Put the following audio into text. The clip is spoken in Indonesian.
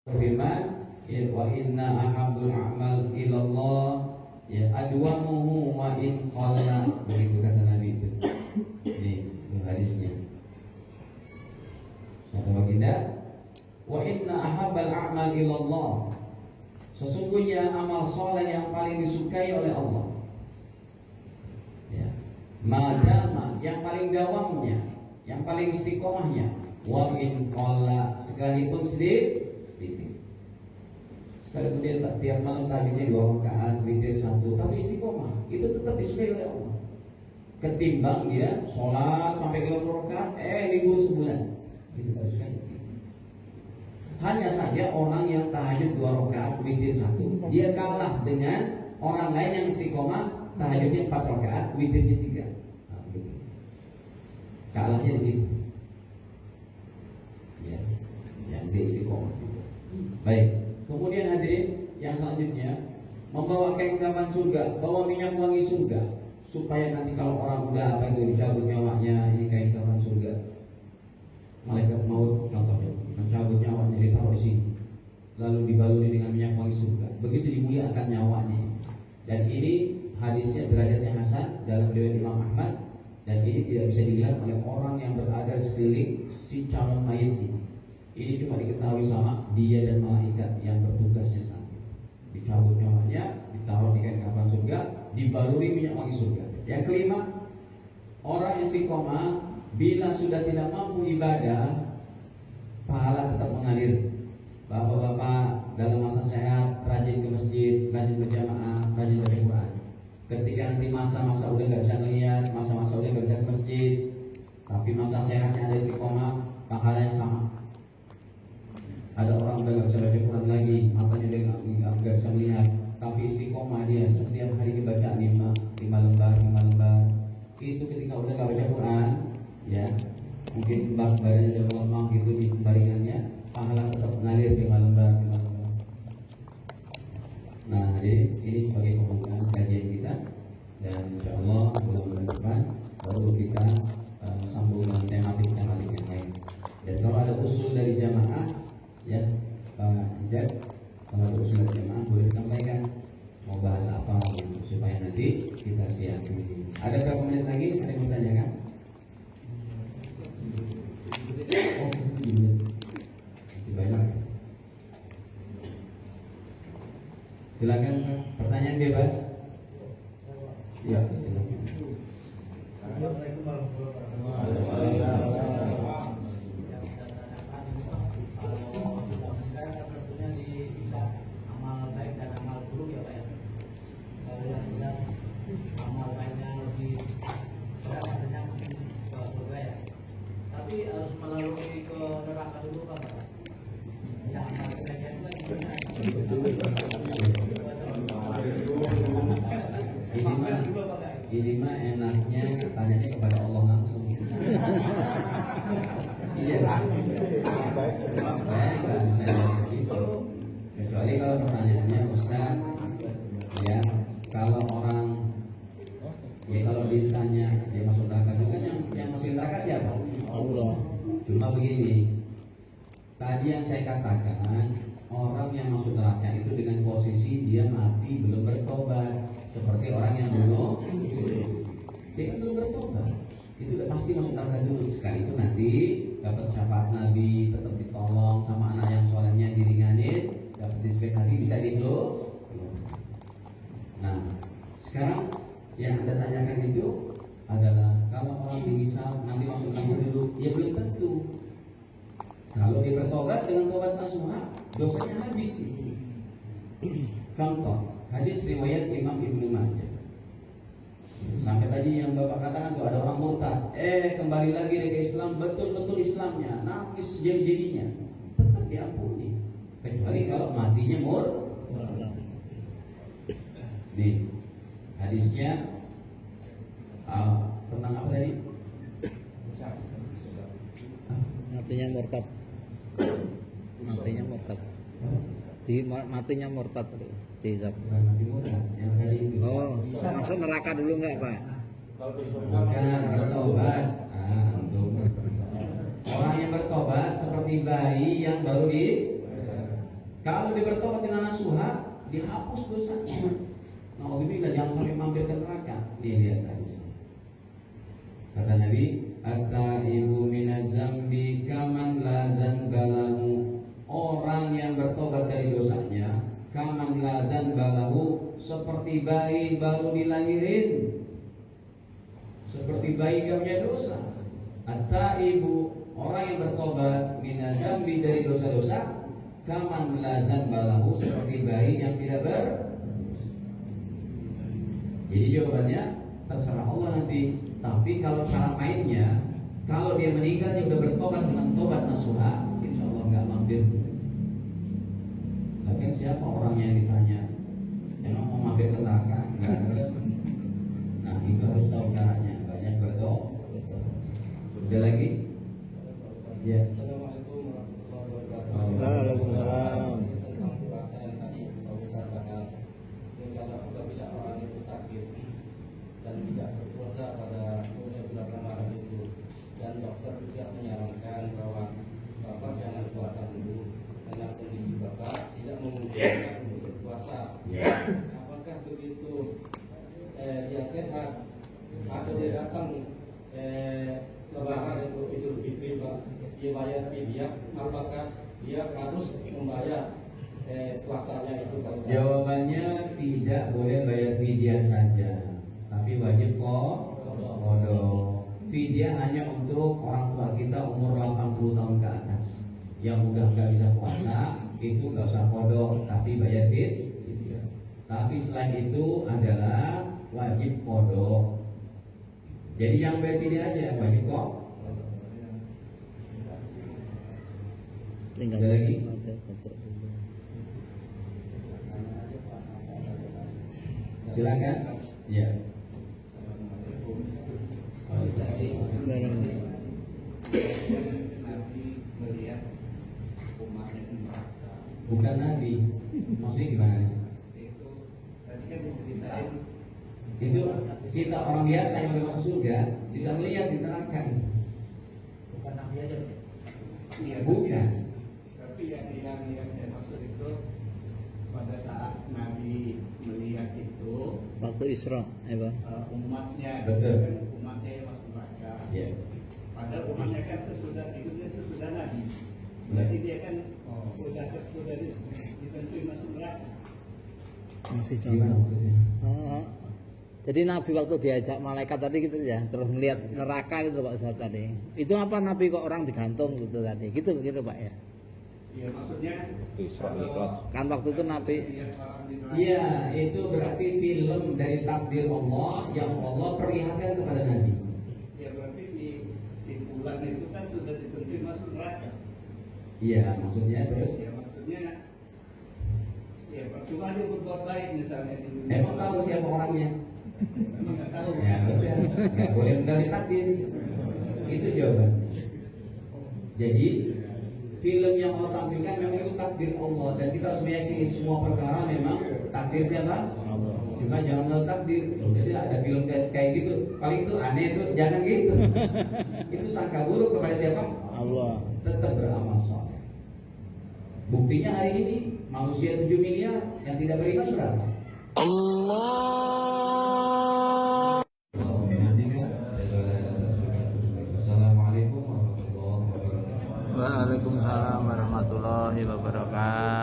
Firman, ya, wa inna ahabbul a'mal ilallah ya adwamuhu wa in qalla, begitu kata Nabi itu. Ini hadisnya. Kata baginda, wa inna ahabbal a'mal ilallah, sesungguhnya amal soleh yang paling disukai oleh Allah. Ya. Madama, yang paling dawamnya, yang paling istiqomahnya, wa in qalla, sekalipun sedikit. Sekalipun dia tiap malam tahajudnya 2 rakaat, witir 1, tapi istiqomah, itu tetap disukai oleh Allah. Ketimbang dia sholat sampai 20 rakaat, libur sebulan, itu tidak disukai. Hanya saja orang yang tahajud 2 rakaat, witir 1, dia kalah dengan orang lain yang istiqomah tahajudnya 4 rakaat, witirnya 3. Kalahnya di situ. Ya, yang dia istiqomah. Baik. Kemudian hadirin yang selanjutnya, membawa kain kafan surga, bawa minyak wangi surga, supaya nanti kalau orang udah dicabut nyawanya, ini kain kafan surga. Malaikat maut contohnya mencabut nyawanya, ditaruh di sini, lalu dibaluri dengan minyak wangi surga. Begitu dimuliakan nyawanya. Dan ini hadisnya derajatnya hasan dalam riwayat Imam Ahmad, dan ini tidak bisa dilihat oleh orang yang berada di sekeliling si calon mayit ini. Ini cuma diketahui sama dia dan malaikat yang bertugasnya sana. Dicabut nyawanya, ditaruh di kain kafan surga, dibaluri minyak wangi surga. Yang kelima, orang istiqomah bila sudah tidak mampu ibadah, pahala tetap mengalir. Bapak-bapak dalam masa sehat, rajin ke masjid, rajin berjamaah, rajin baca Quran. Ketika nanti masa-masa udah nggak bisa ngeliat, masa-masa udah nggak bisa ke masjid, tapi masa sehatnya ada istiqomah, pahalanya sama. Ada orang udah gak bisa baca Quran lagi, matanya dia gak bisa melihat, tapi istiqomah dia setiap hari dibaca 5 lembar. Itu ketika udah gak baca Quran, ya mungkin badannya udah melemah gitu di baringannya, pahala tetap mengalir 5 lembar. Nah, jadi ini sebagai pembukaan kajian kita, dan insyaallah bulan depan baru kita sambung dengan tematik yang lain. Dan kalau ada usul dari jamaah, ya Pak Jad, kalau ada usul jemaah boleh sampaikan mau bahas apa gitu, supaya nanti kita siap. Ada berapa menit lagi? Ada yang mau tanyakan? Oh, masih banyak. Silakan, pertanyaan bebas. Ya, silakan. Assalamualaikum warahmatullahi wabarakatuh. Tapi harus melalui ke neraka dulu Pak. Yang ini mah enaknya tanyanya kepada Allah langsung. Iya, saya nggak bisa jawab itu, kecuali kalau pertanyaannya Ustaz, ya kalau orang, ya kalau ditanya dia masuk neraka juga, yang masuk neraka siapa? Allah. Cuma begini, tadi yang saya katakan, orang yang masuk neraka itu dengan posisi dia mati belum bertobat, seperti orang yang bunuh, dia kan belum bertobat, itu udah pasti masuk neraka dulu. Sekalipun nanti dapat syafaat Nabi, tetap ditolong sama anak yang solehnya, diringanin, dapat dispensasi, bisa dihidup. Nah, sekarang yang Anda tanyakan itu adalah kalau orang dihisab nanti masuk neraka dulu, ya belum tentu. Kalau dia bertobat dengan tobat nasuha, dosanya habis. Contoh hadis riwayat Imam Ibnu Majah. Sampai tadi yang Bapak katakan tuh ada orang murtad, kembali lagi ke Islam, betul-betul Islamnya, nafis jadi-jadinya, tetap diampuni, kecuali kalau matinya Nih hadisnya tentang apa tadi? Matinya murtad. Matinya murtad tidak. Oh, masuk neraka dulu enggak, Pak? Bukan bertobat. Orang yang bertobat seperti bayi yang baru Kalau dia bertobat dengan nasuha, dihapus dosanya. Nauzubillah, jangan sampai mampir ke neraka. Nih lihat tadi. Kata Nabi, "At-taibu minaz zambi kaman la zanba lahu." Orang yang bertobat dari dosanya, kaman la zanba lahu, seperti bayi baru dilahirin. Seperti bayi yang punya dosa. At-taibu, orang yang bertobat minaz zambi dari dosa-dosa, kaman la zanba lahu, seperti bayi yang tidak berdosa. Jadi jawabannya terserah Allah nanti. Tapi kalau cara mainnya, kalau dia meninggal dia sudah bertobat dengan tobat nasuha, insya Allah nggak mampir. Lagian siapa orangnya yang ditanya? Emang mau mampir ke neraka? Enggak. Nah itu harus tahu caranya. Banyak berdoa. Ada lagi? Ya. Assalamualaikum warahmatullahi wabarakatuh. Waalaikumsalam. Tentang puasa yang tadi Pak Ustaz bahas, kalau apabila orang itu sakit dan tidak berpuasa pada bulan Ramadan itu, dan dokter juga menyarankan bahwa Bapak jangan puasa dulu karena kondisi Bapak tidak memungkinkan untuk berpuasa. Apakah begitu yang sehat atau dia datang Lebaran itu Idul Fitri Pak, dia bayar fidyah, apakah dia harus membayar puasanya itu Pak Ustaz? Jawabannya tidak boleh bayar fidyah saja, tapi wajib qadha. Fidyah hanya untuk orang tua kita umur 80 tahun ke atas. Yang udah nggak bisa puasa itu nggak usah qadha, tapi bayar fidyah. Tapi selain itu adalah wajib qadha. Jadi yang bayar fidyah aja wajib qadha. Tinggal Ada lagi? Silakan. Ya. Jadi Barang. Nabi melihat umatnya di neraka. Bukan Nabi. Maksudnya gimana? Itu tadi kan diceritain Itu kita orang biasa yang mau masuk surga bisa melihat di neraka. Bukan nabi aja. iya, Bukan. tapi yang saya maksud itu pada saat Nabi melihat itu Waktu Isra, Bang. umatnya, Betul. kan umatnya yang masuk neraka. Ya. Padahal umatnya kan sesudah hidupnya sesudah Nabi. Berarti dia kan sudah ditentuin masuk neraka. Masih Gimana maksudnya? Oh. Jadi Nabi waktu diajak malaikat tadi gitu ya, terus melihat neraka gitu Pak Ustaz tadi. Itu apa Nabi kok orang digantung gitu tadi? Gitu Pak ya. Iya maksudnya Kan waktu itu Nabi lihat orang di neraka. Iya, itu berarti film dari takdir Allah yang Allah perlihatkan kepada Nabi. Ya berarti si bulan itu kan sudah ditentuin masuk neraka. Iya, maksudnya terus. Ya maksudnya ya percuma dia berbuat baik misalnya di dunia. Emang tahu siapa orangnya? Emang nggak tahu. Ya udah, nggak boleh menggali takdir. Itu jawaban. Jadi film yang Allah tampilkan memang itu takdir Allah dan kita harus meyakini semua perkara memang takdir siapa? Allah. Cuma jangan menolak takdir. Jadi ada film kayak gitu, paling itu aneh itu, jangan gitu. Itu sangka buruk kepada siapa? Allah. Tetap beramal soleh. Buktinya hari ini manusia 7 miliar yang tidak beriman berapa? Assalamualaikum warahmatullahi wabarakatuh. Waalaikumsalam warahmatullahi wabarakatuh.